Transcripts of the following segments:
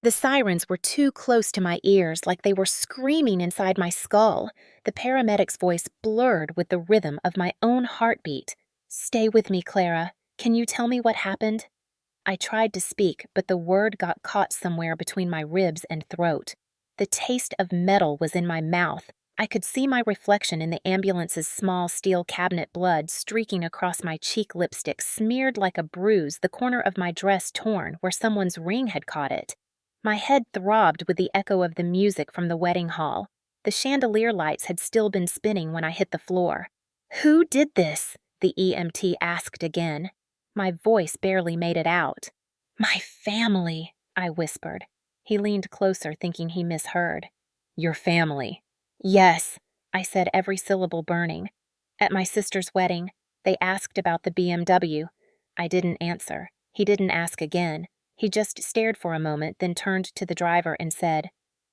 The sirens were too close to my ears, like they were screaming inside my skull. The paramedic's voice blurred with the rhythm of my own heartbeat. "Stay with me, Clara. Can you tell me what happened?" I tried to speak, but the word got caught somewhere between my ribs and throat. The taste of metal was in my mouth. I could see my reflection in the ambulance's small steel cabinet, blood streaking across my cheek lipstick, smeared like a bruise, the corner of my dress torn where someone's ring had caught it. My head throbbed with the echo of the music from the wedding hall. The chandelier lights had still been spinning when I hit the floor. "Who did this?" the EMT asked again. My voice barely made it out. "My family," I whispered. He leaned closer, thinking he misheard. "Your family?" "Yes," I said, every syllable burning. "At my sister's wedding, they asked about the BMW. I didn't answer. He didn't ask again. He just stared for a moment, then turned to the driver and said,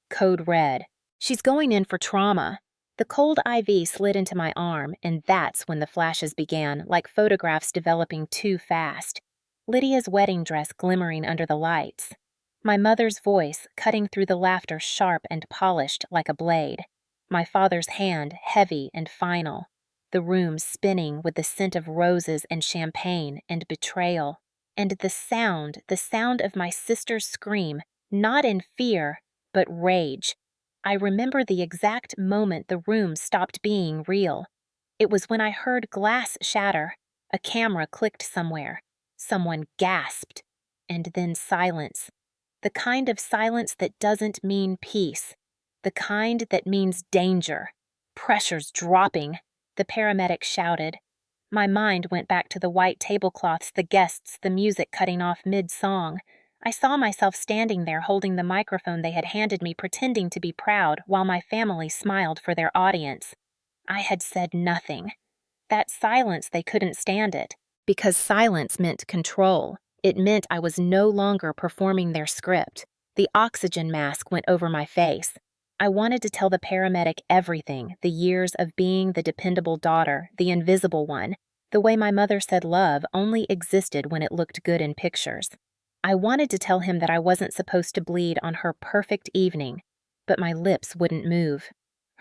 "Code red. She's going in for trauma." The cold IV slid into my arm, and that's when the flashes began, like photographs developing too fast. Lydia's wedding dress glimmering under the lights. My mother's voice cutting through the laughter, sharp and polished like a blade. My father's hand heavy and final. The room spinning with the scent of roses and champagne and betrayal. And the sound of my sister's scream, not in fear, but rage. I remember the exact moment the room stopped being real. It was when I heard glass shatter, a camera clicked somewhere, someone gasped, and then silence. The kind of silence that doesn't mean peace. The kind that means danger. "Pressure's dropping," the paramedic shouted. My mind went back to the white tablecloths, the guests, the music cutting off mid-song. I saw myself standing there holding the microphone they had handed me, pretending to be proud, while my family smiled for their audience. I had said nothing. That silence, they couldn't stand it. Because silence meant control. It meant I was no longer performing their script. The oxygen mask went over my face. I wanted to tell the paramedic everything, the years of being the dependable daughter, the invisible one, the way my mother said love only existed when it looked good in pictures. I wanted to tell him that I wasn't supposed to bleed on her perfect evening, but my lips wouldn't move.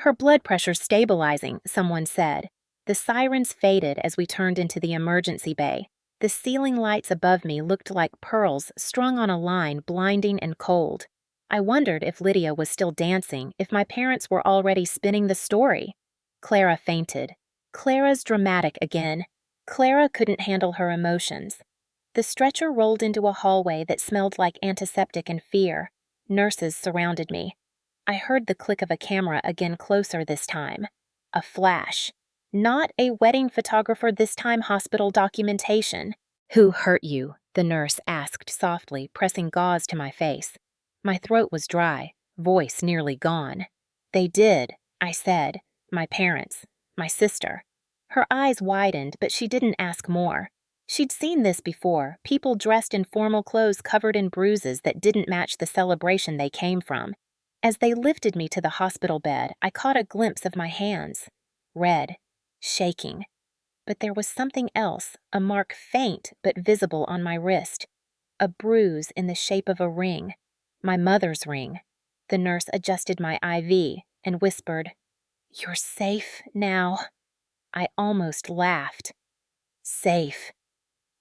"Her blood pressure's stabilizing," someone said. The sirens faded as we turned into the emergency bay. The ceiling lights above me looked like pearls strung on a line, blinding and cold. I wondered if Lydia was still dancing, if my parents were already spinning the story. Clara fainted. Clara's dramatic again. Clara couldn't handle her emotions. The stretcher rolled into a hallway that smelled like antiseptic and fear. Nurses surrounded me. I heard the click of a camera again, closer this time. A flash. Not a wedding photographer this time, hospital documentation. "Who hurt you?" the nurse asked softly, pressing gauze to my face. My throat was dry, voice nearly gone. "They did," I said. "My parents. My sister." Her eyes widened, but she didn't ask more. She'd seen this before, people dressed in formal clothes covered in bruises that didn't match the celebration they came from. As they lifted me to the hospital bed, I caught a glimpse of my hands. Red. Shaking. But there was something else, a mark faint but visible on my wrist. A bruise in the shape of a ring. My mother's ring. The nurse adjusted my IV and whispered, "You're safe now." I almost laughed. Safe.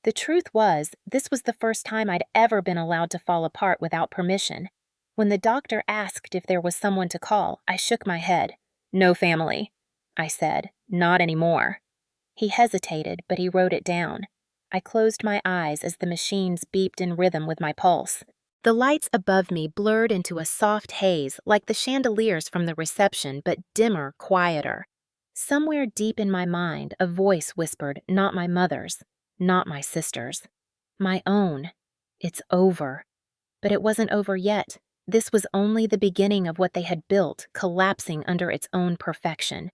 The truth was, this was the first time I'd ever been allowed to fall apart without permission. When the doctor asked if there was someone to call, I shook my head. "No family," I said. "Not anymore." He hesitated, but he wrote it down. I closed my eyes as the machines beeped in rhythm with my pulse. The lights above me blurred into a soft haze, like the chandeliers from the reception, but dimmer, quieter. Somewhere deep in my mind, a voice whispered, not my mother's. Not my sister's. My own. It's over. But it wasn't over yet. This was only the beginning of what they had built, collapsing under its own perfection.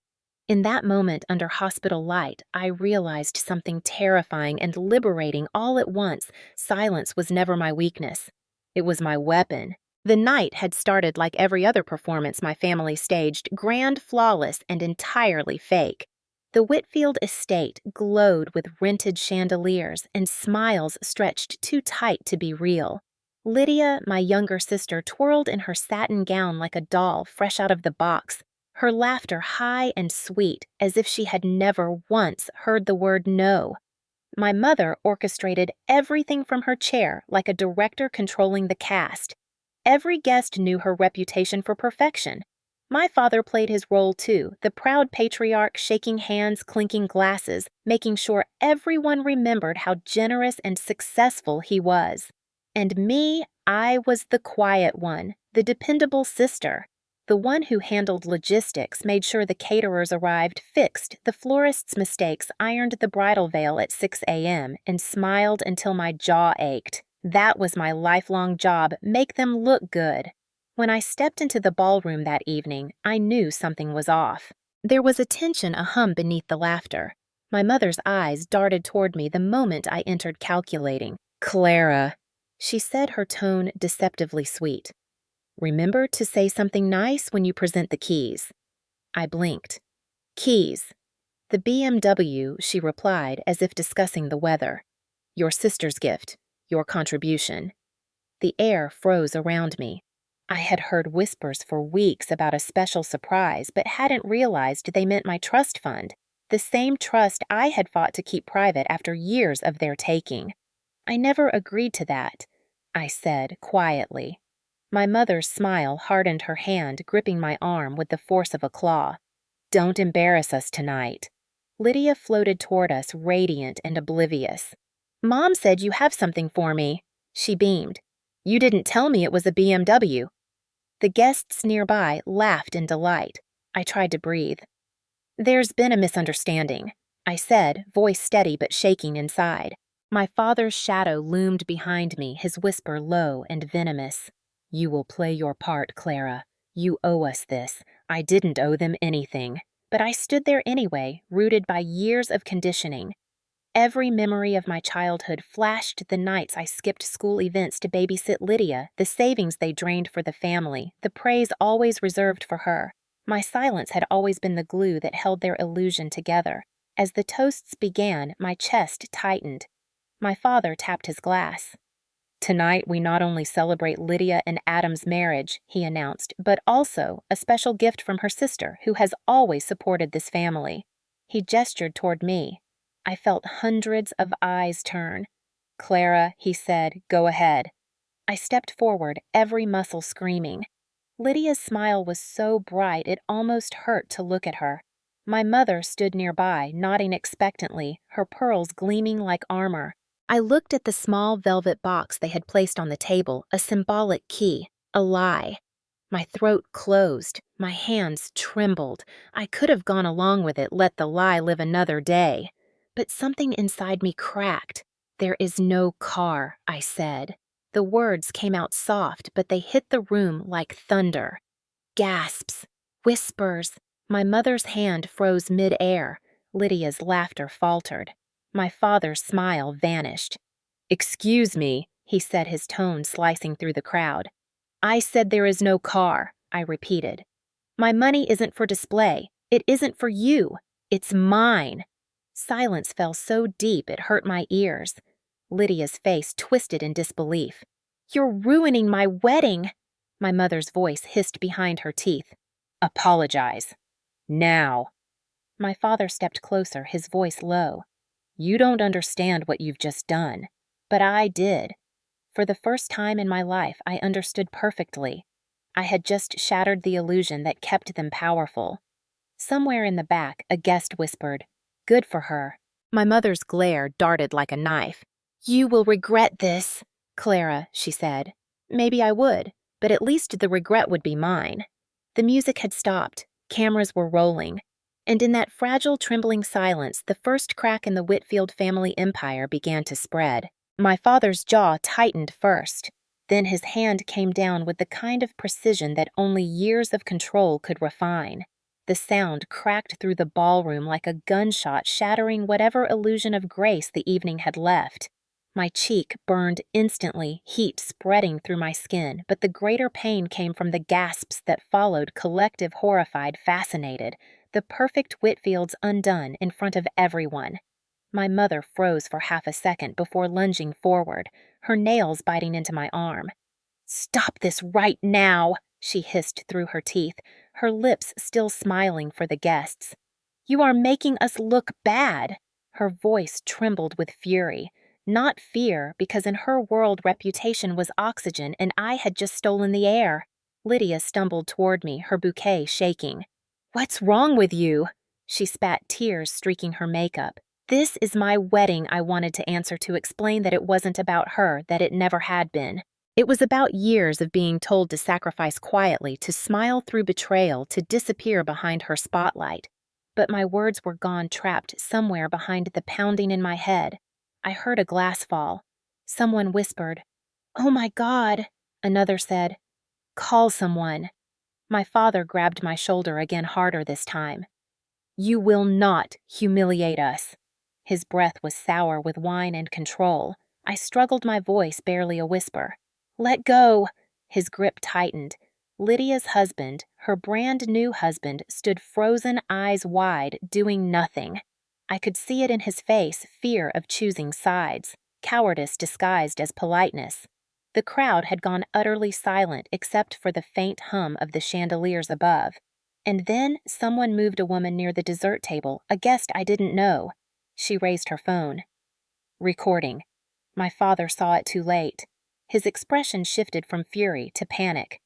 In that moment under hospital light, I realized something terrifying and liberating all at once. Silence was never my weakness. It was my weapon. The night had started like every other performance my family staged, grand, flawless, and entirely fake. The Whitfield estate glowed with rented chandeliers, and smiles stretched too tight to be real. Lydia, my younger sister, twirled in her satin gown like a doll fresh out of the box, her laughter high and sweet, as if she had never once heard the word no. My mother orchestrated everything from her chair like a director controlling the cast. Every guest knew her reputation for perfection. My father played his role too, the proud patriarch shaking hands, clinking glasses, making sure everyone remembered how generous and successful he was. And me, I was the quiet one, the dependable sister. The one who handled logistics, made sure the caterers arrived, fixed the florist's mistakes, ironed the bridal veil at 6 a.m., and smiled until my jaw ached. That was my lifelong job, make them look good. When I stepped into the ballroom that evening, I knew something was off. There was a tension, a hum beneath the laughter. My mother's eyes darted toward me the moment I entered, calculating. "Clara," she said, her tone deceptively sweet. "Remember to say something nice when you present the keys." I blinked. "Keys." "The BMW," she replied, as if discussing the weather. "Your sister's gift. Your contribution." The air froze around me. I had heard whispers for weeks about a special surprise, but hadn't realized they meant my trust fund, the same trust I had fought to keep private after years of their taking. "I never agreed to that," I said quietly. My mother's smile hardened her hand, gripping my arm with the force of a claw. "Don't embarrass us tonight." Lydia floated toward us, radiant and oblivious. "Mom said you have something for me." She beamed. "You didn't tell me it was a BMW." The guests nearby laughed in delight. I tried to breathe. "There's been a misunderstanding," I said, voice steady but shaking inside. My father's shadow loomed behind me, his whisper low and venomous. "You will play your part, Clara. You owe us this. I didn't owe them anything." But I stood there anyway, rooted by years of conditioning. Every memory of my childhood flashed the nights I skipped school events to babysit Lydia, the savings they drained for the family, the praise always reserved for her. My silence had always been the glue that held their illusion together. As the toasts began, my chest tightened. My father tapped his glass. "Tonight we not only celebrate Lydia and Adam's marriage," he announced, "but also a special gift from her sister, who has always supported this family." He gestured toward me. I felt hundreds of eyes turn. "Clara," he said, "go ahead." I stepped forward, every muscle screaming. Lydia's smile was so bright it almost hurt to look at her. My mother stood nearby, nodding expectantly, her pearls gleaming like armor. I looked at the small velvet box they had placed on the table, a symbolic key, a lie. My throat closed, my hands trembled. I could have gone along with it, let the lie live another day. But something inside me cracked. "There is no car," I said. The words came out soft, but they hit the room like thunder. Gasps, whispers. My mother's hand froze mid-air. Lydia's laughter faltered. My father's smile vanished. "Excuse me," he said, his tone slicing through the crowd. "I said there is no car," I repeated. "My money isn't for display. It isn't for you. It's mine." Silence fell so deep it hurt my ears. Lydia's face twisted in disbelief. "You're ruining my wedding," my mother's voice hissed behind her teeth. "Apologize. Now." My father stepped closer, his voice low. "You don't understand what you've just done." But I did. For the first time in my life, I understood perfectly. I had just shattered the illusion that kept them powerful. Somewhere in the back, a guest whispered, "Good for her." My mother's glare darted like a knife. "You will regret this." "Clara," she said. "Maybe I would, but at least the regret would be mine." The music had stopped. Cameras were rolling. And in that fragile, trembling silence, the first crack in the Whitfield family empire began to spread. My father's jaw tightened first. Then his hand came down with the kind of precision that only years of control could refine. The sound cracked through the ballroom like a gunshot, shattering whatever illusion of grace the evening had left. My cheek burned instantly, heat spreading through my skin, but the greater pain came from the gasps that followed, collective, horrified, fascinated. The perfect Whitfields undone in front of everyone. My mother froze for half a second before lunging forward, her nails biting into my arm. "Stop this right now," she hissed through her teeth, her lips still smiling for the guests. "You are making us look bad." Her voice trembled with fury, not fear, because in her world reputation was oxygen and I had just stolen the air. Lydia stumbled toward me, her bouquet shaking. "What's wrong with you?" She spat tears streaking her makeup. "This is my wedding," I wanted to answer to explain that it wasn't about her, that it never had been. It was about years of being told to sacrifice quietly, to smile through betrayal, to disappear behind her spotlight. But my words were gone, trapped somewhere behind the pounding in my head. I heard a glass fall. Someone whispered, "Oh my God." Another said, "Call someone." My father grabbed my shoulder again, harder this time. "You will not humiliate us." His breath was sour with wine and control. I struggled, my voice barely a whisper. "Let go." His grip tightened. Lydia's husband, her brand new husband, stood frozen, eyes wide, doing nothing. I could see it in his face, fear of choosing sides, cowardice disguised as politeness. The crowd had gone utterly silent except for the faint hum of the chandeliers above. And then someone moved a woman near the dessert table, a guest I didn't know. She raised her phone. Recording. My father saw it too late. His expression shifted from fury to panic.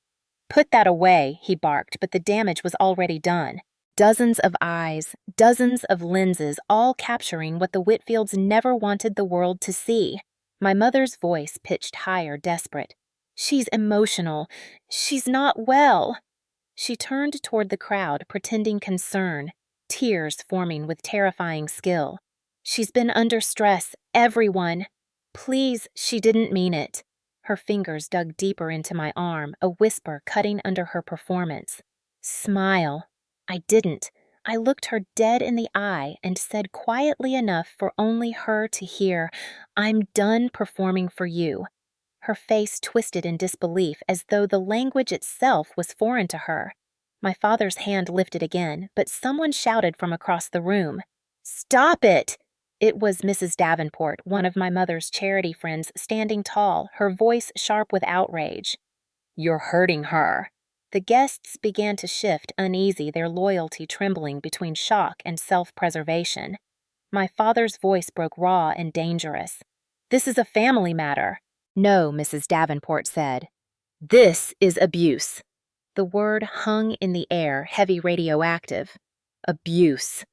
"Put that away," he barked, but the damage was already done. Dozens of eyes, dozens of lenses, all capturing what the Whitfields never wanted the world to see. My mother's voice pitched higher, desperate. "She's emotional. She's not well." She turned toward the crowd, pretending concern, tears forming with terrifying skill. "She's been under stress, everyone. Please, she didn't mean it." Her fingers dug deeper into my arm, a whisper cutting under her performance. "Smile." I didn't. I looked her dead in the eye and said quietly enough for only her to hear, "I'm done performing for you." Her face twisted in disbelief, as though the language itself was foreign to her. My father's hand lifted again, but someone shouted from across the room, "Stop it!" It was Mrs. Davenport, one of my mother's charity friends, standing tall, her voice sharp with outrage. "You're hurting her." The guests began to shift, uneasy, their loyalty trembling between shock and self-preservation. My father's voice broke raw and dangerous. "This is a family matter." "No," Mrs. Davenport said. "This is abuse." The word hung in the air, heavy radioactive. Abuse.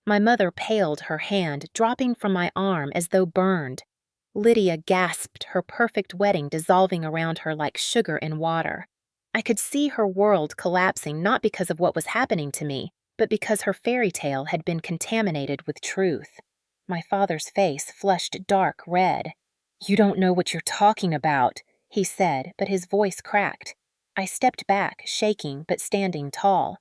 My mother paled, her hand dropping from my arm as though burned. Lydia gasped, her perfect wedding dissolving around her like sugar in water. I could see her world collapsing, not because of what was happening to me, but because her fairy tale had been contaminated with truth. My father's face flushed dark red. "You don't know what you're talking about," he said, but his voice cracked. I stepped back, shaking but standing tall.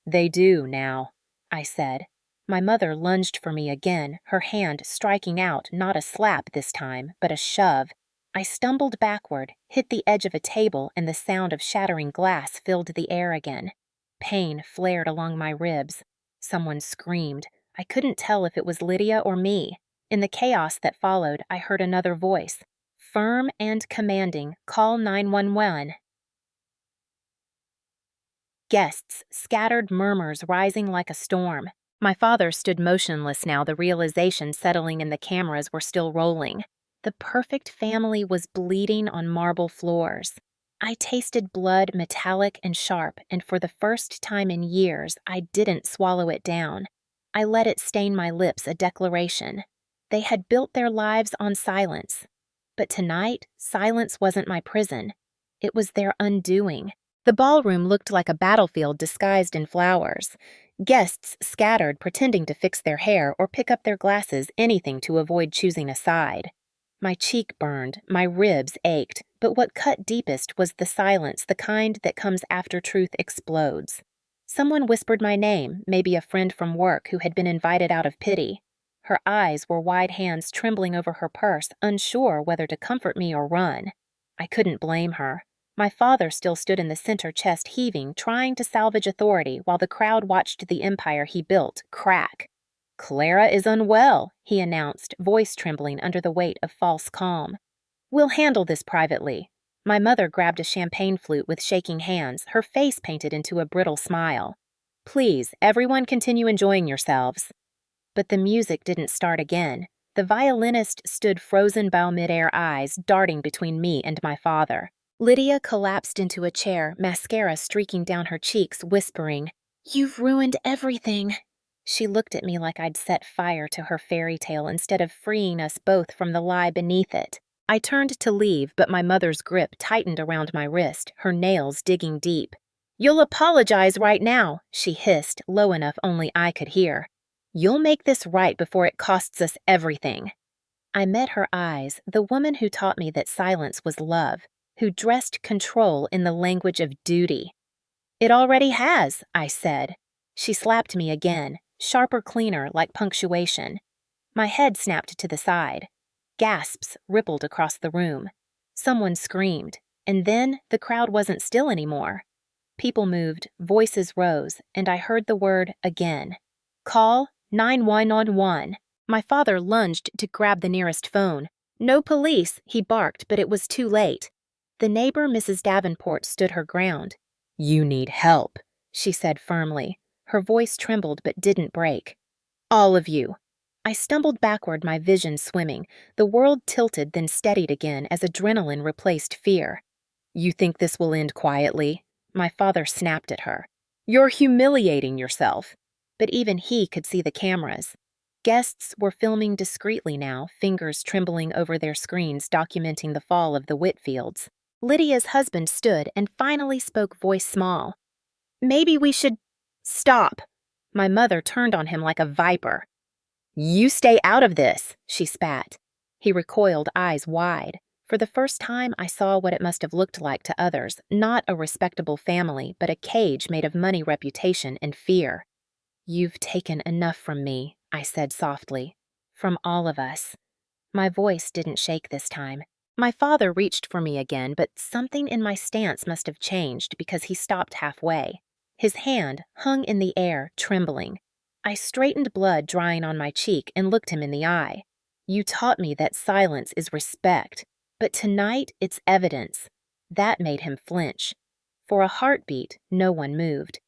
"They do now," I said. My mother lunged for me again, her hand striking out, not a slap this time, but a shove. I stumbled backward, hit the edge of a table, and the sound of shattering glass filled the air again. Pain flared along my ribs. Someone screamed. I couldn't tell if it was Lydia or me. In the chaos that followed, I heard another voice. Firm and commanding, "Call 911. Guests, scattered murmurs rising like a storm. My father stood motionless now, the realization settling in the cameras were still rolling. The perfect family was bleeding on marble floors. I tasted blood, metallic and sharp, and for the first time in years, I didn't swallow it down. I let it stain my lips, a declaration. They had built their lives on silence. But tonight, silence wasn't my prison. It was their undoing. The ballroom looked like a battlefield disguised in flowers. Guests scattered, pretending to fix their hair or pick up their glasses, anything to avoid choosing a side. My cheek burned, my ribs ached, but what cut deepest was the silence, the kind that comes after truth explodes. Someone whispered my name, maybe a friend from work who had been invited out of pity. Her eyes were wide, hands trembling over her purse, unsure whether to comfort me or run. I couldn't blame her. My father still stood in the center, chest heaving, trying to salvage authority while the crowd watched the empire he built crack. "Clara is unwell," he announced, voice trembling under the weight of false calm. "We'll handle this privately." My mother grabbed a champagne flute with shaking hands, her face painted into a brittle smile. "Please, everyone continue enjoying yourselves." But the music didn't start again. The violinist stood frozen by midair, eyes darting between me and my father. Lydia collapsed into a chair, mascara streaking down her cheeks, whispering, "You've ruined everything." She looked at me like I'd set fire to her fairy tale instead of freeing us both from the lie beneath it. I turned to leave, but my mother's grip tightened around my wrist, her nails digging deep. "You'll apologize right now," she hissed, low enough only I could hear. "You'll make this right before it costs us everything." I met her eyes, the woman who taught me that silence was love, who dressed control in the language of duty. "It already has," I said. She slapped me again, sharper, cleaner, like punctuation. My head snapped to the side. Gasps rippled across the room. Someone screamed, and then the crowd wasn't still anymore. People moved, voices rose, and I heard the word again. "Call 911. My father lunged to grab the nearest phone. "No police," he barked, but it was too late. The neighbor, Mrs. Davenport, stood her ground. "You need help," she said firmly. Her voice trembled but didn't break. "All of you." I stumbled backward, my vision swimming. The world tilted, then steadied again as adrenaline replaced fear. "You think this will end quietly?" My father snapped at her. "You're humiliating yourself." But even he could see the cameras. Guests were filming discreetly now, fingers trembling over their screens documenting the fall of the Whitfields. Lydia's husband stood and finally spoke, voice small. "Maybe we should stop." My mother turned on him like a viper. "You stay out of this," she spat. He recoiled, eyes wide. For the first time, I saw what it must have looked like to others, not a respectable family, but a cage made of money, reputation, and fear. "You've taken enough from me," I said softly. "From all of us." My voice didn't shake this time. My father reached for me again, but something in my stance must have changed because he stopped halfway. His hand hung in the air, trembling. I straightened, blood drying on my cheek, and looked him in the eye. "You taught me that silence is respect, but tonight it's evidence." That made him flinch. For a heartbeat, no one moved.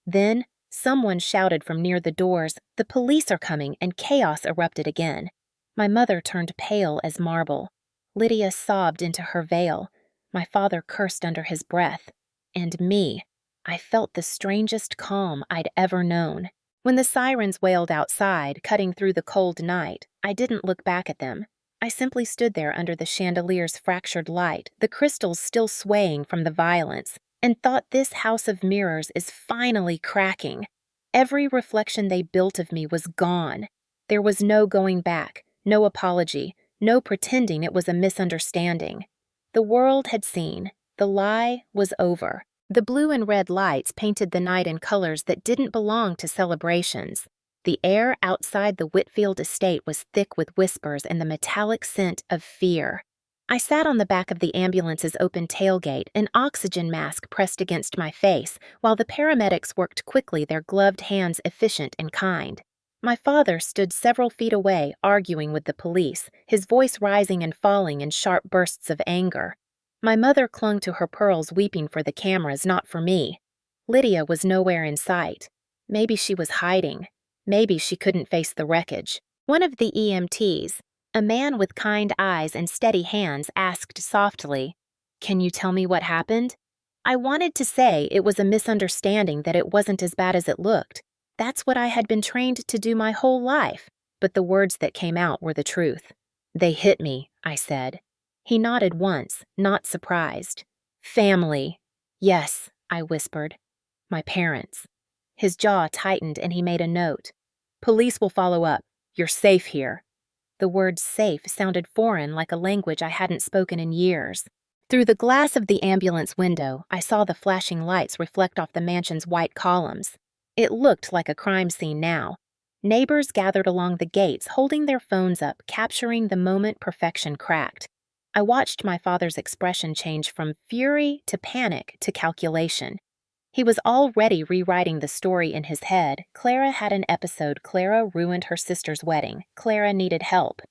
Then someone shouted from near the doors, "The police are coming," and chaos erupted again. My mother turned pale as marble. Lydia sobbed into her veil. My father cursed under his breath. And me. I felt the strangest calm I'd ever known. When the sirens wailed outside, cutting through the cold night, I didn't look back at them. I simply stood there under the chandelier's fractured light, the crystals still swaying from the violence, and thought, this house of mirrors is finally cracking. Every reflection they built of me was gone. There was no going back, no apology, no pretending it was a misunderstanding. The world had seen. The lie was over. The blue and red lights painted the night in colors that didn't belong to celebrations. The air outside the Whitfield estate was thick with whispers and the metallic scent of fear. I sat on the back of the ambulance's open tailgate, an oxygen mask pressed against my face, while the paramedics worked quickly, their gloved hands efficient and kind. My father stood several feet away, arguing with the police, his voice rising and falling in sharp bursts of anger. My mother clung to her pearls, weeping for the cameras, not for me. Lydia was nowhere in sight. Maybe she was hiding. Maybe she couldn't face the wreckage. One of the EMTs, a man with kind eyes and steady hands, asked softly, "Can you tell me what happened?" I wanted to say it was a misunderstanding, that it wasn't as bad as it looked. That's what I had been trained to do my whole life, but the words that came out were the truth. "They hit me," I said. He nodded once, not surprised. "Family." "Yes," I whispered. "My parents." His jaw tightened and he made a note. "Police will follow up. You're safe here." The word safe sounded foreign, like a language I hadn't spoken in years. Through the glass of the ambulance window, I saw the flashing lights reflect off the mansion's white columns. It looked like a crime scene now. Neighbors gathered along the gates, holding their phones up, capturing the moment perfection cracked. I watched my father's expression change from fury to panic to calculation. He was already rewriting the story in his head. Clara had an episode. Clara ruined her sister's wedding. Clara needed help.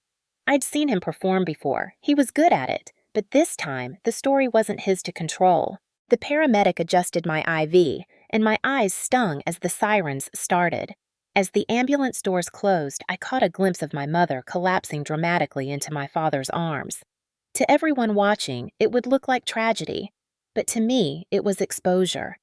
I'd seen him perform before. He was good at it. But this time, the story wasn't his to control. The paramedic adjusted my IV, and my eyes stung as the sirens started. As the ambulance doors closed, I caught a glimpse of my mother collapsing dramatically into my father's arms. To everyone watching, it would look like tragedy, but to me, it was exposure.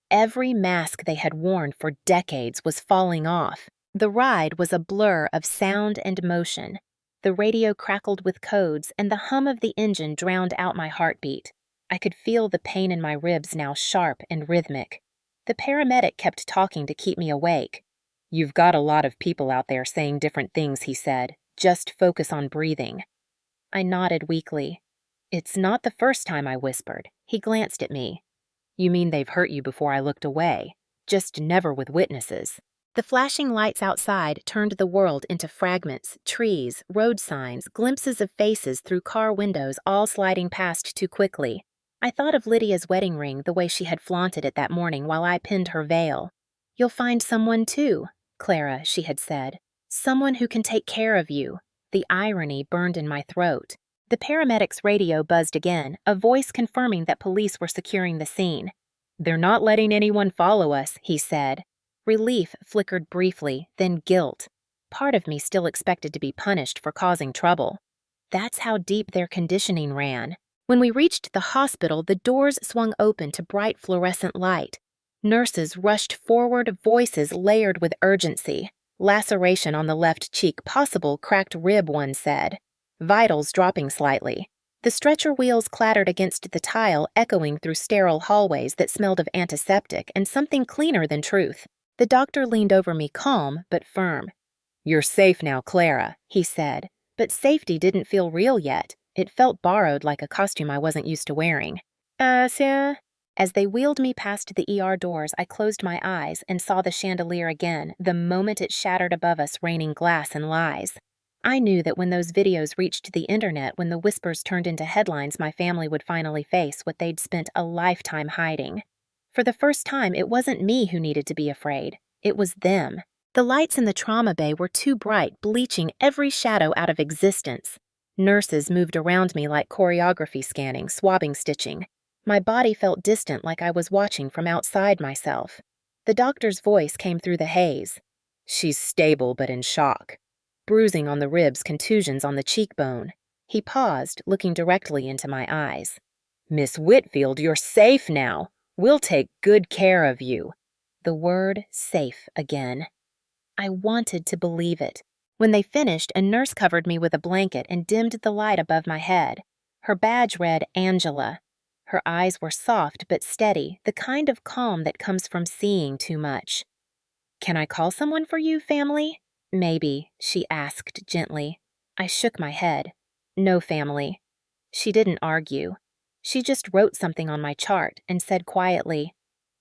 Every mask they had worn for decades was falling off. The ride was a blur of sound and motion. The radio crackled with codes, and the hum of the engine drowned out my heartbeat. I could feel the pain in my ribs now sharp and rhythmic. The paramedic kept talking to keep me awake. "You've got a lot of people out there saying different things," he said. "Just focus on breathing." I nodded weakly. "It's not the first time," I whispered. He glanced at me. "You mean they've hurt you before I looked away? Just never with witnesses." The flashing lights outside turned the world into fragments, trees, road signs, glimpses of faces through car windows, all sliding past too quickly. I thought of Lydia's wedding ring, the way she had flaunted it that morning while I pinned her veil. "You'll find someone too, Clara," she had said. "Someone who can take care of you." The irony burned in my throat. The paramedic's radio buzzed again, a voice confirming that police were securing the scene. "They're not letting anyone follow us," he said. Relief flickered briefly, then guilt. Part of me still expected to be punished for causing trouble. That's how deep their conditioning ran. When we reached the hospital, the doors swung open to bright fluorescent light. Nurses rushed forward, voices layered with urgency. "Laceration on the left cheek, possible cracked rib," one said. Vitals dropping slightly. The stretcher wheels clattered against the tile, echoing through sterile hallways that smelled of antiseptic and something cleaner than truth. The doctor leaned over me, calm but firm. "You're safe now, Clara," he said. But safety didn't feel real yet. It felt borrowed, like a costume I wasn't used to wearing. Sir?" As they wheeled me past the ER doors, I closed my eyes and saw the chandelier again, the moment it shattered above us, raining glass and lies. I knew that when those videos reached the internet, when the whispers turned into headlines, my family would finally face what they'd spent a lifetime hiding. For the first time, it wasn't me who needed to be afraid. It was them. The lights in the trauma bay were too bright, bleaching every shadow out of existence. Nurses moved around me like choreography scanning, swabbing stitching. My body felt distant, like I was watching from outside myself. The doctor's voice came through the haze. "She's stable but in shock. Bruising on the ribs, contusions on the cheekbone." He paused, looking directly into my eyes. "Miss Whitfield, you're safe now. We'll take good care of you." The word safe again. I wanted to believe it. When they finished, a nurse covered me with a blanket and dimmed the light above my head. Her badge read Angela. Her eyes were soft but steady, the kind of calm that comes from seeing too much. "Can I call someone for you, family?" "Maybe," she asked gently. I shook my head. "No, family." She didn't argue. She just wrote something on my chart and said quietly,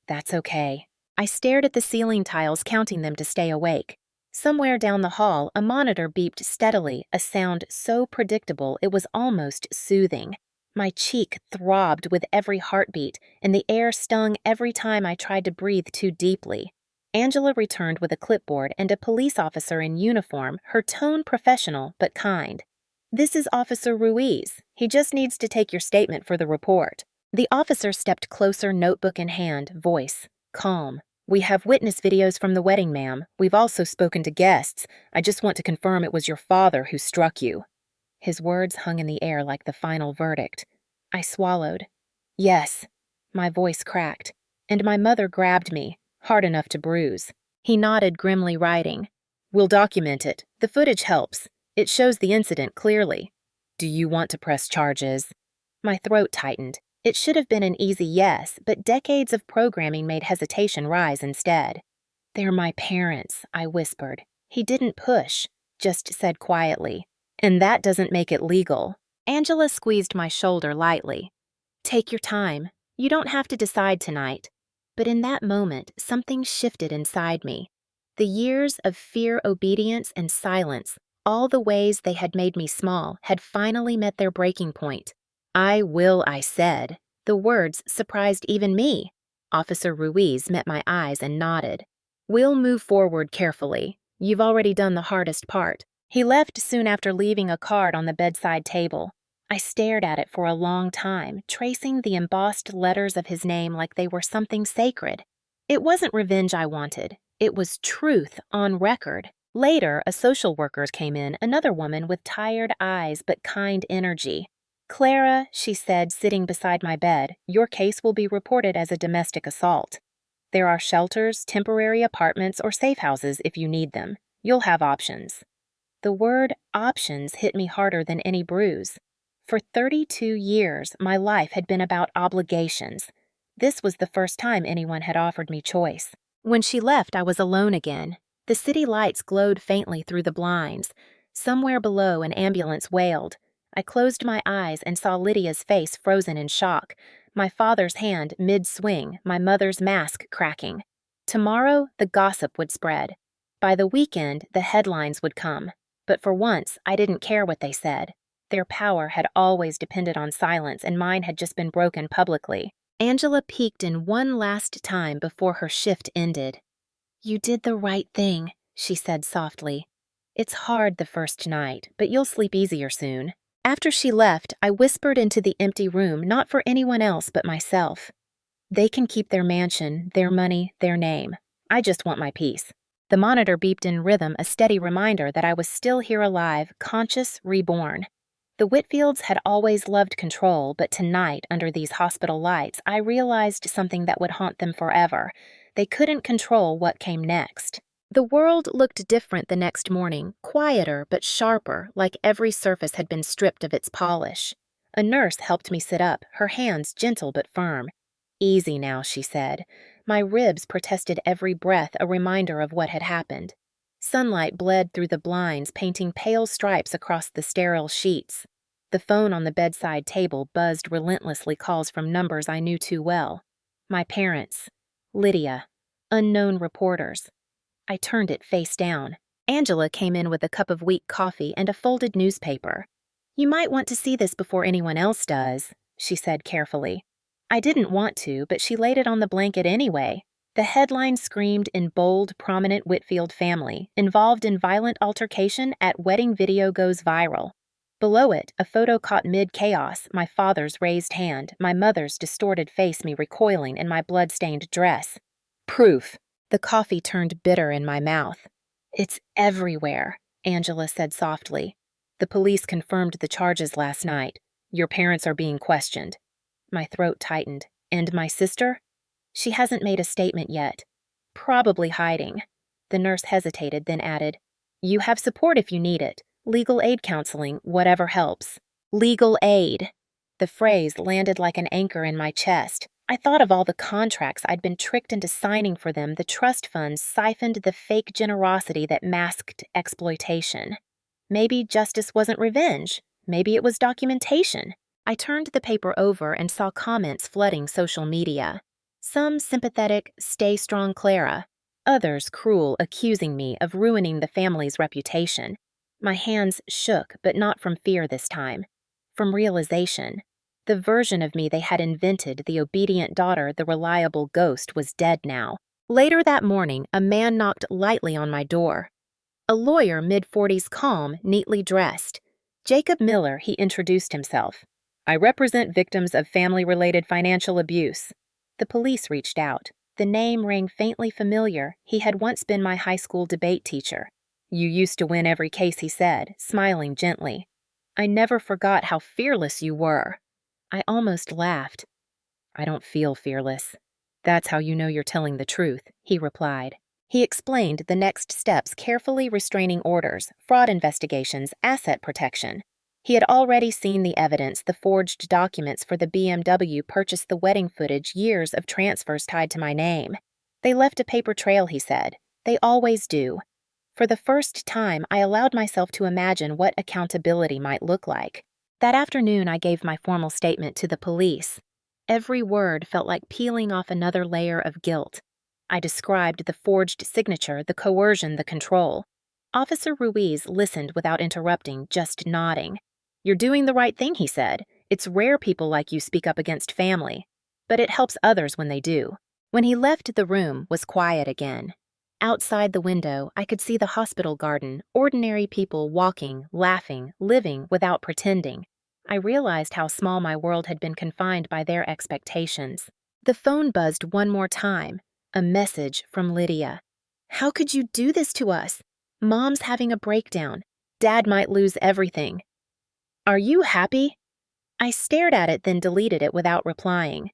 "That's okay." I stared at the ceiling tiles, counting them to stay awake. Somewhere down the hall, a monitor beeped steadily, a sound so predictable it was almost soothing. My cheek throbbed with every heartbeat, and the air stung every time I tried to breathe too deeply. Angela returned with a clipboard and a police officer in uniform, her tone professional but kind. "This is Officer Ruiz. He just needs to take your statement for the report." The officer stepped closer, notebook in hand, voice calm. "We have witness videos from the wedding, ma'am. We've also spoken to guests. I just want to confirm it was your father who struck you." His words hung in the air like the final verdict. I swallowed. "Yes." My voice cracked, and my mother grabbed me, hard enough to bruise. He nodded, grimly, writing, "We'll document it. The footage helps. It shows the incident clearly. Do you want to press charges?" My throat tightened. It should have been an easy yes, but decades of programming made hesitation rise instead. "They're my parents," I whispered. He didn't push, just said quietly, "And that doesn't make it legal." Angela squeezed my shoulder lightly. "Take your time. You don't have to decide tonight." But in that moment, something shifted inside me. The years of fear, obedience, and silence, all the ways they had made me small, had finally met their breaking point. "I will," I said. The words surprised even me. Officer Ruiz met my eyes and nodded. "We'll move forward carefully. You've already done the hardest part." He left soon after, leaving a card on the bedside table. I stared at it for a long time, tracing the embossed letters of his name like they were something sacred. It wasn't revenge I wanted. It was truth on record. Later, a social worker came in, another woman with tired eyes but kind energy. "Clara," she said, sitting beside my bed, "your case will be reported as a domestic assault. There are shelters, temporary apartments, or safe houses if you need them. You'll have options." The word options hit me harder than any bruise. For 32 years, my life had been about obligations. This was the first time anyone had offered me choice. When she left, I was alone again. The city lights glowed faintly through the blinds. Somewhere below, an ambulance wailed. I closed my eyes and saw Lydia's face frozen in shock, my father's hand mid-swing, my mother's mask cracking. Tomorrow, the gossip would spread. By the weekend, the headlines would come. But for once, I didn't care what they said. Their power had always depended on silence, and mine had just been broken publicly. Angela peeked in one last time before her shift ended. "You did the right thing," she said softly. "It's hard the first night, but you'll sleep easier soon." After she left, I whispered into the empty room, not for anyone else but myself. "They can keep their mansion, their money, their name. I just want my peace." The monitor beeped in rhythm, a steady reminder that I was still here alive, conscious, reborn. The Whitfields had always loved control, but tonight, under these hospital lights, I realized something that would haunt them forever. They couldn't control what came next. The world looked different the next morning, quieter but sharper, like every surface had been stripped of its polish. A nurse helped me sit up, her hands gentle but firm. "Easy now," she said. My ribs protested every breath, a reminder of what had happened. Sunlight bled through the blinds, painting pale stripes across the sterile sheets. The phone on the bedside table buzzed relentlessly calls from numbers I knew too well. My parents. Lydia. Unknown reporters. I turned it face down. Angela came in with a cup of weak coffee and a folded newspaper. "You might want to see this before anyone else does," she said carefully. I didn't want to, but she laid it on the blanket anyway. The headline screamed in bold, prominent Whitfield family, involved in violent altercation at wedding video goes viral. Below it, a photo caught mid-chaos, my father's raised hand, my mother's distorted face me recoiling in my blood-stained dress. Proof. The coffee turned bitter in my mouth. "It's everywhere," Angela said softly. "The police confirmed the charges last night. Your parents are being questioned." My throat tightened. "And my sister?" "She hasn't made a statement yet. Probably hiding." The nurse hesitated, then added, "You have support if you need it. Legal aid counseling, whatever helps." Legal aid. The phrase landed like an anchor in my chest. I thought of all the contracts I'd been tricked into signing for them, the trust funds siphoned the fake generosity that masked exploitation. Maybe justice wasn't revenge. Maybe it was documentation. I turned the paper over and saw comments flooding social media. Some sympathetic, "Stay strong, Clara." Others cruel, accusing me of ruining the family's reputation. My hands shook, but not from fear this time. From realization. The version of me they had invented, the obedient daughter, the reliable ghost, was dead now. Later that morning, a man knocked lightly on my door. A lawyer, mid-40s, calm, neatly dressed. Jacob Miller, he introduced himself. "I represent victims of family-related financial abuse." The police reached out. The name rang faintly familiar. He had once been my high school debate teacher. "You used to win every case," he said, smiling gently. "I never forgot how fearless you were." I almost laughed. "I don't feel fearless." "That's how you know you're telling the truth," he replied. He explained the next steps, carefully restraining orders, fraud investigations, asset protection. He had already seen the evidence, the forged documents for the BMW purchased the wedding footage, years of transfers tied to my name. They left a paper trail, he said. They always do. For the first time, I allowed myself to imagine what accountability might look like. That afternoon, I gave my formal statement to the police. Every word felt like peeling off another layer of guilt. I described the forged signature, the coercion, the control. Officer Ruiz listened without interrupting, just nodding. "You're doing the right thing," he said. "It's rare people like you speak up against family. But it helps others when they do." When he left, the room was quiet again. Outside the window, I could see the hospital garden, ordinary people walking, laughing, living without pretending. I realized how small my world had been confined by their expectations. The phone buzzed one more time, a message from Lydia. How could you do this to us? Mom's having a breakdown. Dad might lose everything. Are you happy? I stared at it, then deleted it without replying.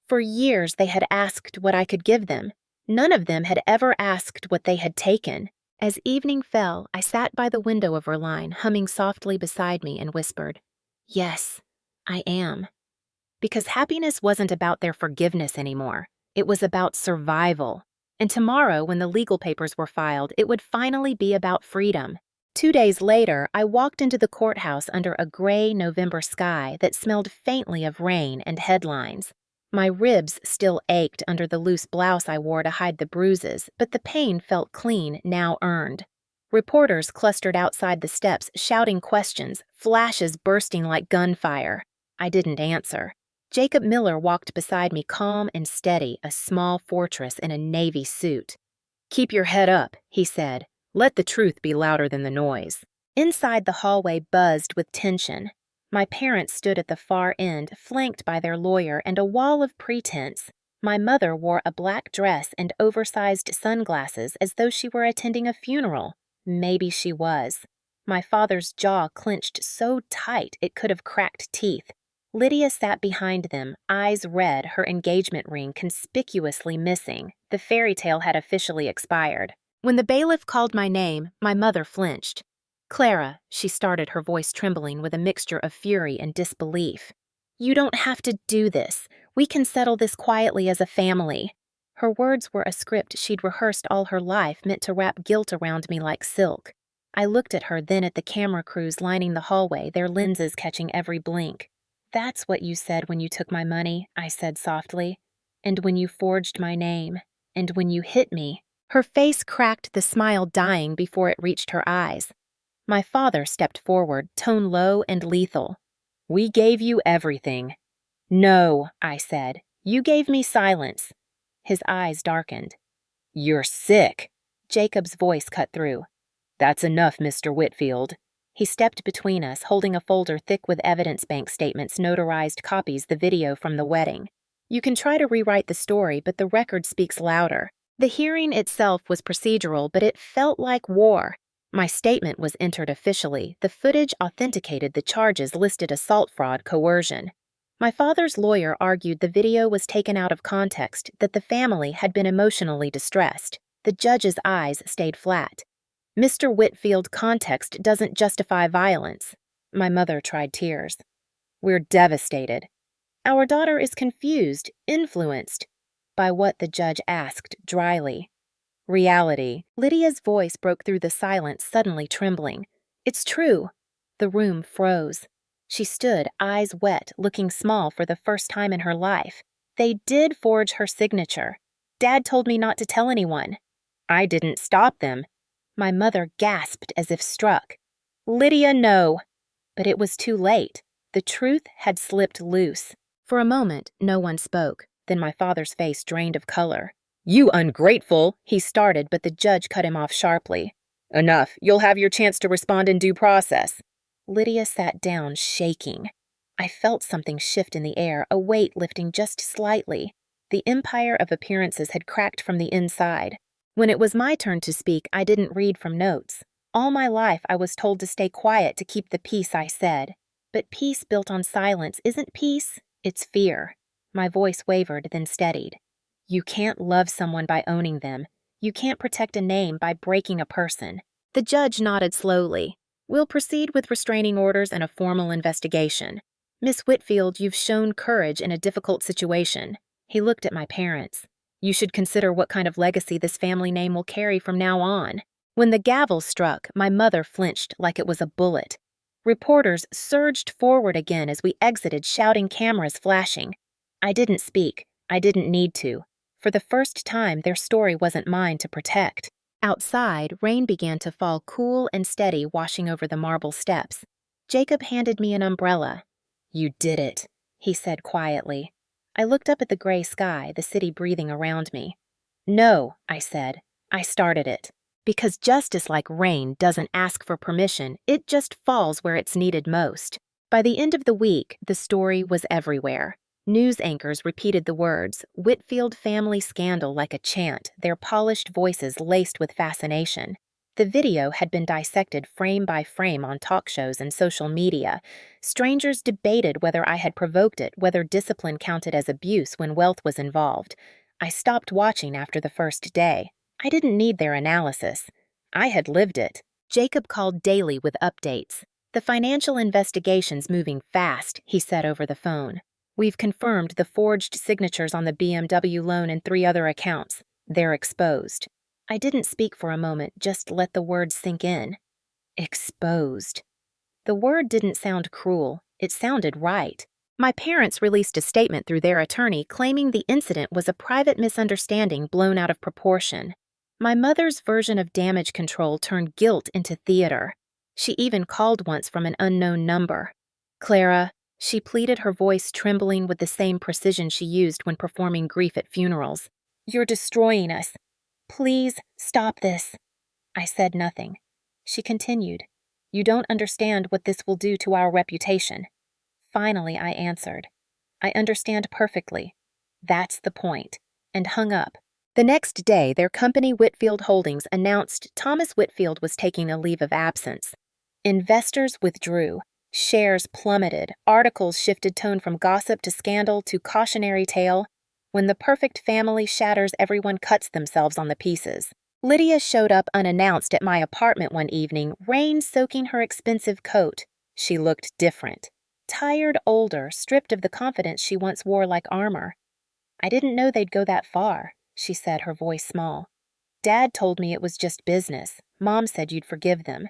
For years they had asked what I could give them. None of them had ever asked what they had taken. As evening fell, I sat by the window of her line, humming softly beside me, and whispered, "Yes, I am." Because happiness wasn't about their forgiveness anymore. It was about survival. And tomorrow, when the legal papers were filed, it would finally be about freedom. 2 days later, I walked into the courthouse under a gray November sky that smelled faintly of rain and headlines. My ribs still ached under the loose blouse I wore to hide the bruises, but the pain felt clean, now earned. Reporters clustered outside the steps, shouting questions, flashes bursting like gunfire. I didn't answer. Jacob Miller walked beside me, calm and steady, a small fortress in a navy suit. "Keep your head up," he said. "Let the truth be louder than the noise." Inside, the hallway buzzed with tension. My parents stood at the far end, flanked by their lawyer and a wall of pretense. My mother wore a black dress and oversized sunglasses as though she were attending a funeral. Maybe she was. My father's jaw clenched so tight it could have cracked teeth. Lydia sat behind them, eyes red, her engagement ring conspicuously missing. The fairy tale had officially expired. When the bailiff called my name, my mother flinched. "Clara," she started, her voice trembling with a mixture of fury and disbelief. "You don't have to do this. We can settle this quietly as a family." Her words were a script she'd rehearsed all her life, meant to wrap guilt around me like silk. I looked at her, then at the camera crews lining the hallway, their lenses catching every blink. "That's what you said when you took my money," I said softly. "And when you forged my name. And when you hit me." Her face cracked, the smile dying before it reached her eyes. My father stepped forward, tone low and lethal. "We gave you everything." "No," I said. "You gave me silence." His eyes darkened. "You're sick." Jacob's voice cut through. "That's enough, Mr. Whitfield." He stepped between us, holding a folder thick with evidence bank statements, notarized copies, the video from the wedding. "You can try to rewrite the story, but the record speaks louder." The hearing itself was procedural, but it felt like war. My statement was entered officially. The footage authenticated the charges, listed assault, fraud, coercion. My father's lawyer argued the video was taken out of context, that the family had been emotionally distressed. The judge's eyes stayed flat. "Mr. Whitfield, context doesn't justify violence." My mother tried tears. "We're devastated. Our daughter is confused, influenced." By what, the judge asked dryly. "Reality." Lydia's voice broke through the silence, suddenly trembling. "It's true." The room froze. She stood, eyes wet, looking small for the first time in her life. "They did forge her signature. Dad told me not to tell anyone." "I didn't stop them." My mother gasped as if struck. "Lydia, no." But it was too late. The truth had slipped loose. For a moment, no one spoke. Then my father's face drained of color. "You ungrateful," he started, but the judge cut him off sharply. "Enough. You'll have your chance to respond in due process." Lydia sat down, shaking. I felt something shift in the air, a weight lifting just slightly. The empire of appearances had cracked from the inside. When it was my turn to speak, I didn't read from notes. All my life I was told to stay quiet to keep the peace, I said. But peace built on silence isn't peace, it's fear. My voice wavered, then steadied. You can't love someone by owning them. You can't protect a name by breaking a person. The judge nodded slowly. "We'll proceed with restraining orders and a formal investigation. Miss Whitfield, you've shown courage in a difficult situation." He looked at my parents. "You should consider what kind of legacy this family name will carry from now on." When the gavel struck, my mother flinched like it was a bullet. Reporters surged forward again as we exited, shouting, cameras flashing. I didn't speak. I didn't need to. For the first time, their story wasn't mine to protect. Outside, rain began to fall, cool and steady, washing over the marble steps. Jacob handed me an umbrella. "You did it," he said quietly. I looked up at the gray sky, the city breathing around me. "No," I said. "I started it." Because justice, like rain, doesn't ask for permission, it just falls where it's needed most. By the end of the week, the story was everywhere. News anchors repeated the words, Whitfield family scandal like a chant, their polished voices laced with fascination. The video had been dissected frame by frame on talk shows and social media. Strangers debated whether I had provoked it, whether discipline counted as abuse when wealth was involved. I stopped watching after the first day. I didn't need their analysis. I had lived it. Jacob called daily with updates. The financial investigation's moving fast, he said over the phone. We've confirmed the forged signatures on the BMW loan and 3 other accounts. They're exposed. I didn't speak for a moment, just let the words sink in. Exposed. The word didn't sound cruel. It sounded right. My parents released a statement through their attorney claiming the incident was a private misunderstanding blown out of proportion. My mother's version of damage control turned guilt into theater. She even called once from an unknown number. Clara, she pleaded, her voice trembling with the same precision she used when performing grief at funerals. You're destroying us. Please stop this. I said nothing. She continued. You don't understand what this will do to our reputation. Finally, I answered. I understand perfectly. That's the point. And hung up. The next day, their company, Whitfield Holdings, announced Thomas Whitfield was taking a leave of absence. Investors withdrew. Shares plummeted. Articles shifted tone from gossip to scandal to cautionary tale. When the perfect family shatters, everyone cuts themselves on the pieces. Lydia showed up unannounced at my apartment one evening, rain soaking her expensive coat. She looked different. Tired, older, stripped of the confidence she once wore like armor. I didn't know they'd go that far, she said, her voice small. Dad told me it was just business. Mom said you'd forgive them.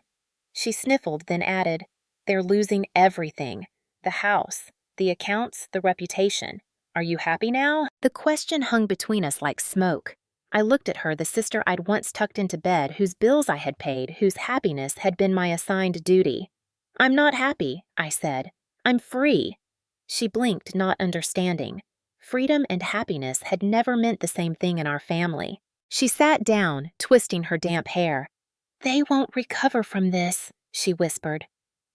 She sniffled, then added, They're losing everything. The house, the accounts, the reputation. Are you happy now? The question hung between us like smoke. I looked at her, the sister I'd once tucked into bed, whose bills I had paid, whose happiness had been my assigned duty. I'm not happy, I said. I'm free. She blinked, not understanding. Freedom and happiness had never meant the same thing in our family. She sat down, twisting her damp hair. They won't recover from this, she whispered.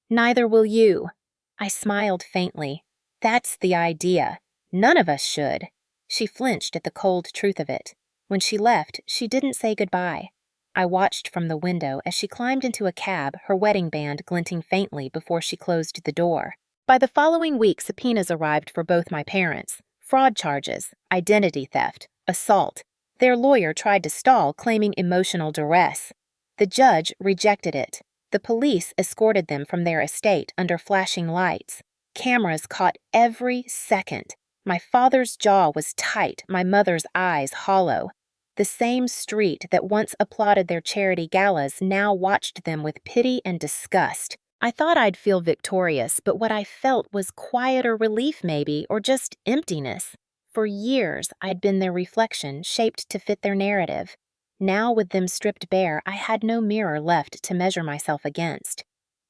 Neither will you. I smiled faintly. That's the idea. None of us should. She flinched at the cold truth of it. When she left, she didn't say goodbye. I watched from the window as she climbed into a cab, her wedding band glinting faintly before she closed the door. By the following week, subpoenas arrived for both my parents. Fraud charges, identity theft, assault. Their lawyer tried to stall, claiming emotional duress. The judge rejected it. The police escorted them from their estate under flashing lights. Cameras caught every second. My father's jaw was tight, my mother's eyes hollow. The same street that once applauded their charity galas now watched them with pity and disgust. I thought I'd feel victorious, but what I felt was quieter relief maybe, or just emptiness. For years, I'd been their reflection, shaped to fit their narrative. Now, with them stripped bare, I had no mirror left to measure myself against.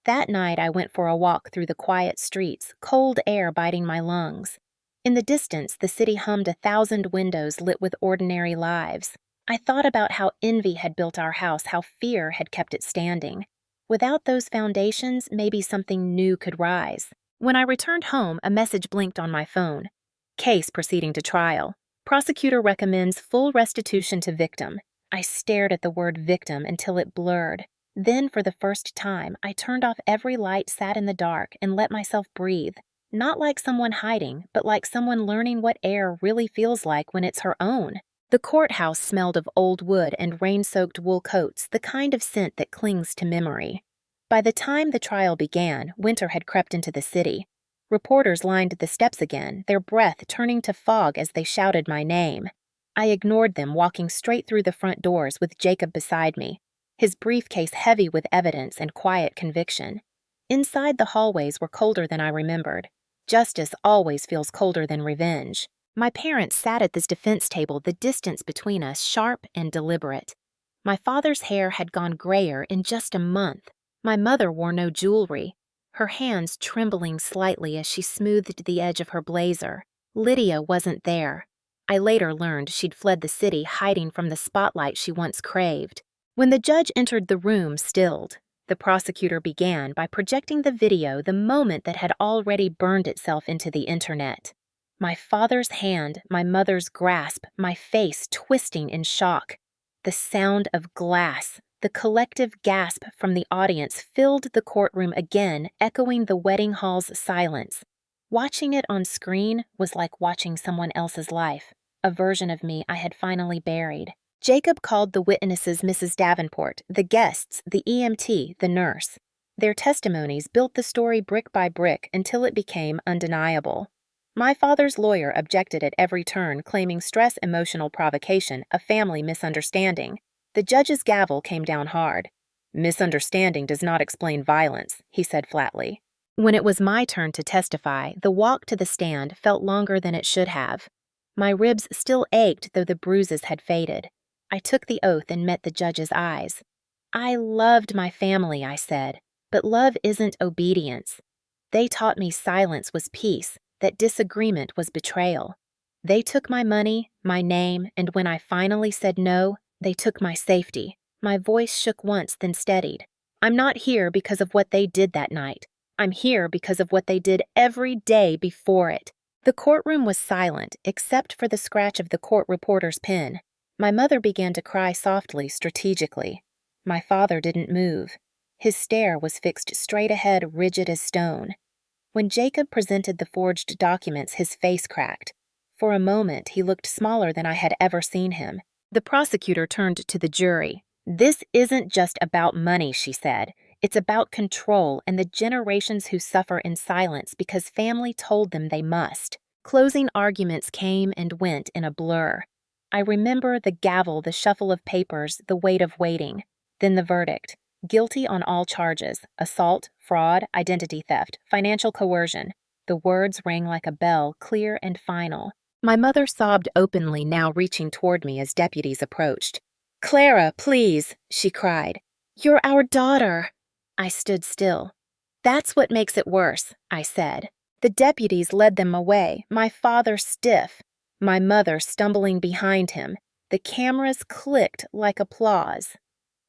That night, I went for a walk through the quiet streets, cold air biting my lungs. In the distance, the city hummed 1,000 windows lit with ordinary lives. I thought about how envy had built our house, how fear had kept it standing. Without those foundations, maybe something new could rise. When I returned home, a message blinked on my phone. Case proceeding to trial. Prosecutor recommends full restitution to victim. I stared at the word victim until it blurred. Then, for the first time, I turned off every light, sat in the dark, and let myself breathe. Not like someone hiding, but like someone learning what air really feels like when it's her own. The courthouse smelled of old wood and rain-soaked wool coats, the kind of scent that clings to memory. By the time the trial began, winter had crept into the city. Reporters lined the steps again, their breath turning to fog as they shouted my name. I ignored them, walking straight through the front doors with Jacob beside me, his briefcase heavy with evidence and quiet conviction. Inside, the hallways were colder than I remembered. Justice always feels colder than revenge. My parents sat at this defense table, the distance between us sharp and deliberate. My father's hair had gone grayer in just a month. My mother wore no jewelry, her hands trembling slightly as she smoothed the edge of her blazer. Lydia wasn't there. I later learned she'd fled the city, hiding from the spotlight she once craved. When the judge entered, the room stilled. the prosecutor began by projecting the video the moment that had already burned itself into the internet. My father's hand, my mother's grasp, my face twisting in shock. The sound of glass, the collective gasp from the audience filled the courtroom again, echoing the wedding hall's silence. Watching it on screen was like watching someone else's life, a version of me I had finally buried. Jacob called the witnesses Mrs. Davenport, the guests, the EMT, the nurse. Their testimonies built the story brick by brick until it became undeniable. My father's lawyer objected at every turn, claiming stress, emotional provocation, a family misunderstanding. The judge's gavel came down hard. "Misunderstanding does not explain violence," he said flatly. When it was my turn to testify, the walk to the stand felt longer than it should have. My ribs still ached, though the bruises had faded. I took the oath and met the judge's eyes. "I loved my family," I said, "but love isn't obedience. They taught me silence was peace, that disagreement was betrayal. They took my money, my name, and when I finally said no, they took my safety." My voice shook once, then steadied. "I'm not here because of what they did that night. I'm here because of what they did every day before it." The courtroom was silent, except for the scratch of the court reporter's pen. My mother began to cry softly, strategically. My father didn't move. His stare was fixed straight ahead, rigid as stone. When Jacob presented the forged documents, his face cracked. For a moment, he looked smaller than I had ever seen him. The prosecutor turned to the jury. "This isn't just about money," she said. "It's about control and the generations who suffer in silence because family told them they must." Closing arguments came and went in a blur. I remember the gavel, the shuffle of papers, the weight of waiting. Then the verdict. Guilty on all charges: assault, fraud, identity theft, financial coercion. The words rang like a bell, clear and final. My mother sobbed openly, now reaching toward me as deputies approached. "Clara, please," she cried. "You're our daughter." I stood still. "That's what makes it worse," I said. The deputies led them away, my father stiff, my mother stumbling behind him. The cameras clicked like applause.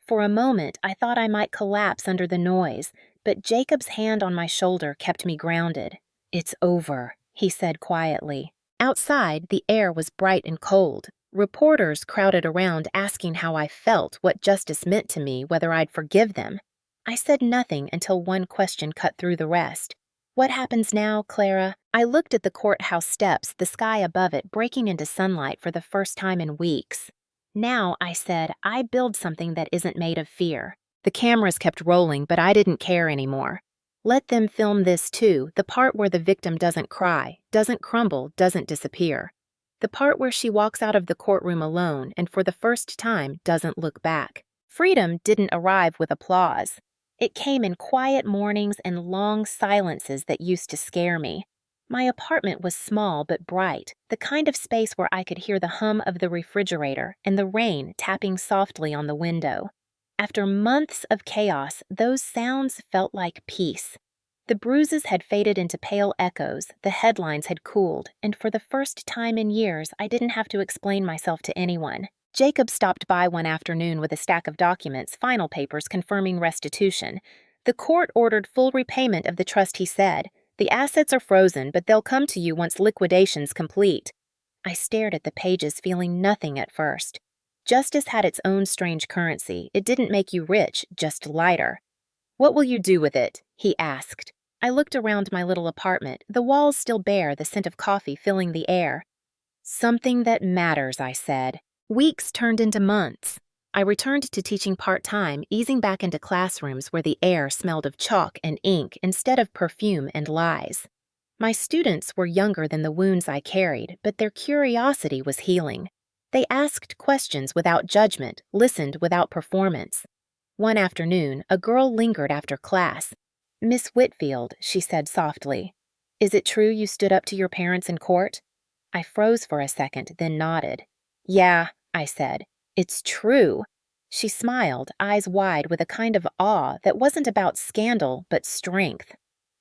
For a moment, I thought I might collapse under the noise, but Jacob's hand on my shoulder kept me grounded. "It's over," he said quietly. Outside, the air was bright and cold. Reporters crowded around asking how I felt, what justice meant to me, whether I'd forgive them. I said nothing until one question cut through the rest. "What happens now, Clara?" I looked at the courthouse steps, the sky above it breaking into sunlight for the first time in weeks. "Now," I said, "I build something that isn't made of fear." The cameras kept rolling, but I didn't care anymore. Let them film this too, the part where the victim doesn't cry, doesn't crumble, doesn't disappear. The part where she walks out of the courtroom alone and for the first time doesn't look back. Freedom didn't arrive with applause. It came in quiet mornings and long silences that used to scare me. My apartment was small but bright, the kind of space where I could hear the hum of the refrigerator and the rain tapping softly on the window. After months of chaos, those sounds felt like peace. The bruises had faded into pale echoes, the headlines had cooled, and for the first time in years, I didn't have to explain myself to anyone. Jacob stopped by one afternoon with a stack of documents, final papers confirming restitution. The court ordered full repayment of the trust, he said. "The assets are frozen, but they'll come to you once liquidation's complete." I stared at the pages, feeling nothing at first. Justice had its own strange currency. It didn't make you rich, just lighter. "What will you do with it?" he asked. I looked around my little apartment, the walls still bare, the scent of coffee filling the air. "Something that matters," I said. Weeks turned into months. I returned to teaching part-time, easing back into classrooms where the air smelled of chalk and ink instead of perfume and lies. My students were younger than the wounds I carried, but their curiosity was healing. They asked questions without judgment, listened without performance. One afternoon, a girl lingered after class. "Miss Whitfield," she said softly, "is it true you stood up to your parents in court?" I froze for a second, then nodded. "Yeah," I said. "It's true." She smiled, eyes wide with a kind of awe that wasn't about scandal, but strength.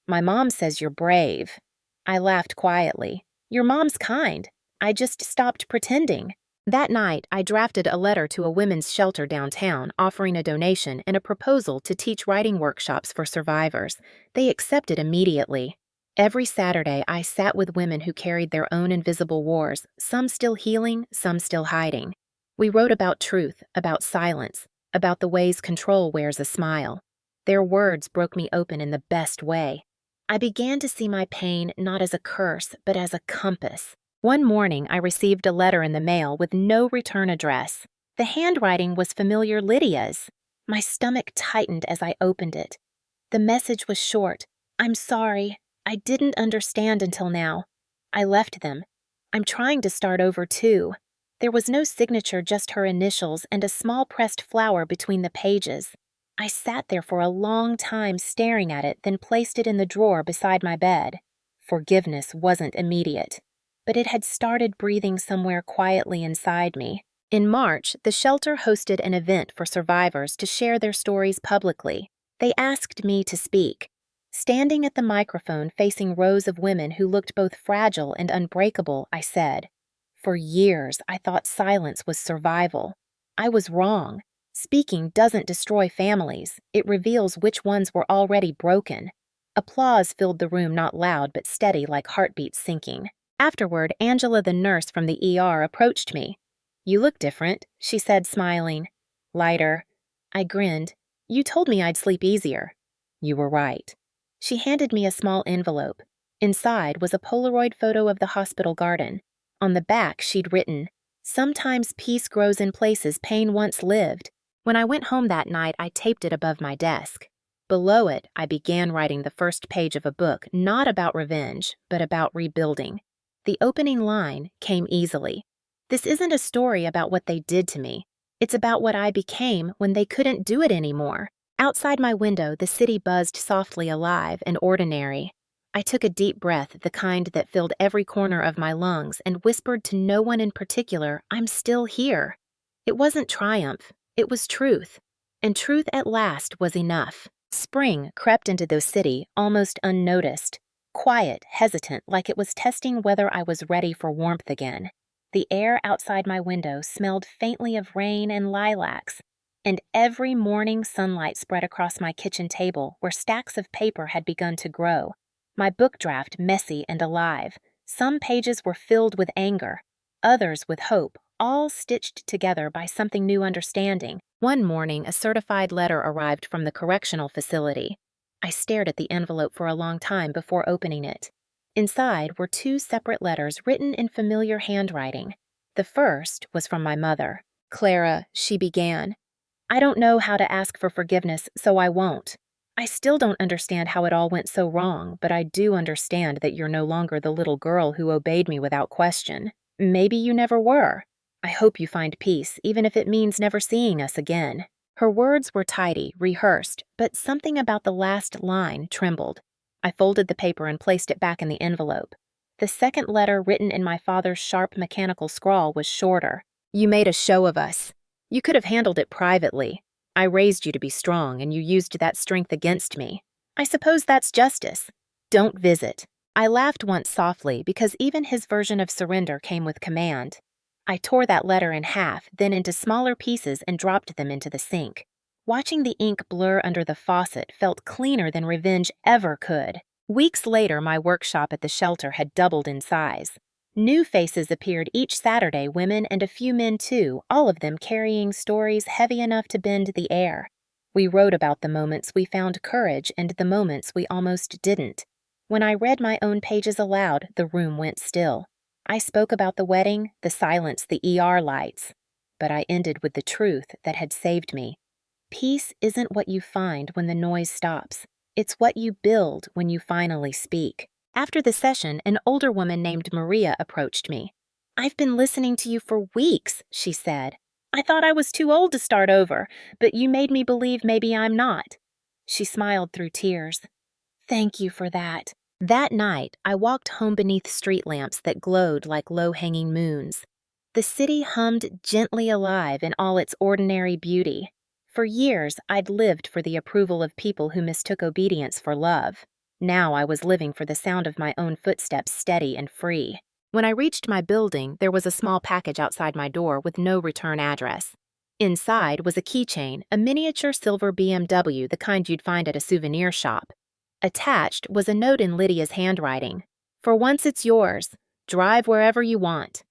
"My mom says you're brave." I laughed quietly. "Your mom's kind. I just stopped pretending." That night, I drafted a letter to a women's shelter downtown offering a donation and a proposal to teach writing workshops for survivors. They accepted immediately. Every Saturday, I sat with women who carried their own invisible wars, some still healing, some still hiding. We wrote about truth, about silence, about the ways control wears a smile. Their words broke me open in the best way. I began to see my pain not as a curse, but as a compass. One morning, I received a letter in the mail with no return address. The handwriting was familiar Lydia's. My stomach tightened as I opened it. The message was short. "I'm sorry. I didn't understand until now. I left them. I'm trying to start over too." There was no signature, just her initials and a small pressed flower between the pages. I sat there for a long time staring at it, then placed it in the drawer beside my bed. Forgiveness wasn't immediate, but it had started breathing somewhere quietly inside me. In March, the shelter hosted an event for survivors to share their stories publicly. They asked me to speak. Standing at the microphone facing rows of women who looked both fragile and unbreakable, I said, "For years, I thought silence was survival. I was wrong. Speaking doesn't destroy families. It reveals which ones were already broken." Applause filled the room, not loud but steady like heartbeats sinking. Afterward, Angela, the nurse from the ER, approached me. "You look different," she said, smiling. "Lighter." I grinned. "You told me I'd sleep easier." "You were right." She handed me a small envelope. Inside was a Polaroid photo of the hospital garden. On the back, she'd written, "Sometimes peace grows in places pain once lived." When I went home that night, I taped it above my desk. Below it, I began writing the first page of a book not about revenge, but about rebuilding. The opening line came easily. This isn't a story about what they did to me. It's about what I became when they couldn't do it anymore. Outside my window, the city buzzed softly alive and ordinary. I took a deep breath, the kind that filled every corner of my lungs, and whispered to no one in particular, "I'm still here." It wasn't triumph, it was truth. And truth at last was enough. Spring crept into the city, almost unnoticed. Quiet, hesitant, like it was testing whether I was ready for warmth again. The air outside my window smelled faintly of rain and lilacs, and every morning sunlight spread across my kitchen table where stacks of paper had begun to grow. My book draft messy and alive. Some pages were filled with anger, others with hope, all stitched together by something new understanding. One morning, a certified letter arrived from the correctional facility. I stared at the envelope for a long time before opening it. Inside were two separate letters written in familiar handwriting. The first was from my mother. "Clara," she began, "I don't know how to ask for forgiveness, so I won't. I still don't understand how it all went so wrong, but I do understand that you're no longer the little girl who obeyed me without question. Maybe you never were. I hope you find peace, even if it means never seeing us again." Her words were tidy, rehearsed, but something about the last line trembled. I folded the paper and placed it back in the envelope. The second letter, written in my father's sharp mechanical scrawl, was shorter. "You made a show of us. You could have handled it privately. I raised you to be strong, and you used that strength against me. I suppose that's justice. Don't visit." I laughed once softly because even his version of surrender came with command. I tore that letter in half, then into smaller pieces and dropped them into the sink. Watching the ink blur under the faucet felt cleaner than revenge ever could. Weeks later, my workshop at the shelter had doubled in size. New faces appeared each Saturday, women and a few men too, all of them carrying stories heavy enough to bend the air. We wrote about the moments we found courage and the moments we almost didn't. When I read my own pages aloud, the room went still. I spoke about the wedding, the silence, the ER lights. But I ended with the truth that had saved me. Peace isn't what you find when the noise stops. It's what you build when you finally speak. After the session, an older woman named Maria approached me. "I've been listening to you for weeks," she said. "I thought I was too old to start over, but you made me believe maybe I'm not." She smiled through tears. "Thank you for that." That night, I walked home beneath street lamps that glowed like low-hanging moons. The city hummed gently alive in all its ordinary beauty. For years, I'd lived for the approval of people who mistook obedience for love. Now I was living for the sound of my own footsteps, steady and free. When I reached my building, there was a small package outside my door with no return address. Inside was a keychain, a miniature silver BMW, the kind you'd find at a souvenir shop. Attached was a note in Lydia's handwriting. "For once it's yours. Drive wherever you want."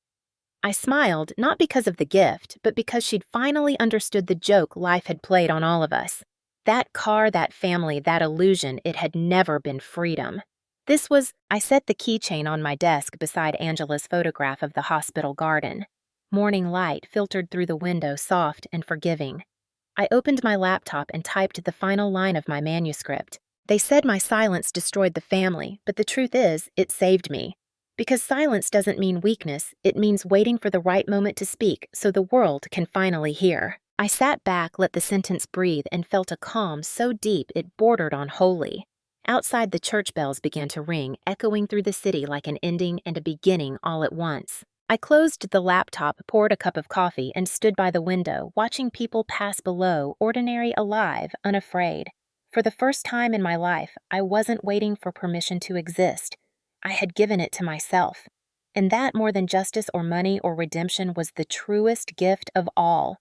I smiled, not because of the gift, but because she'd finally understood the joke life had played on all of us. That car, that family, that illusion, it had never been freedom. I set the keychain on my desk beside Angela's photograph of the hospital garden. Morning light filtered through the window, soft and forgiving. I opened my laptop and typed the final line of my manuscript. They said my silence destroyed the family, but the truth is, it saved me. Because silence doesn't mean weakness, it means waiting for the right moment to speak so the world can finally hear. I sat back, let the sentence breathe, and felt a calm so deep it bordered on holy. Outside, the church bells began to ring, echoing through the city like an ending and a beginning all at once. I closed the laptop, poured a cup of coffee, and stood by the window, watching people pass below, ordinary, alive, unafraid. For the first time in my life, I wasn't waiting for permission to exist. I had given it to myself. And that, more than justice or money or redemption, was the truest gift of all.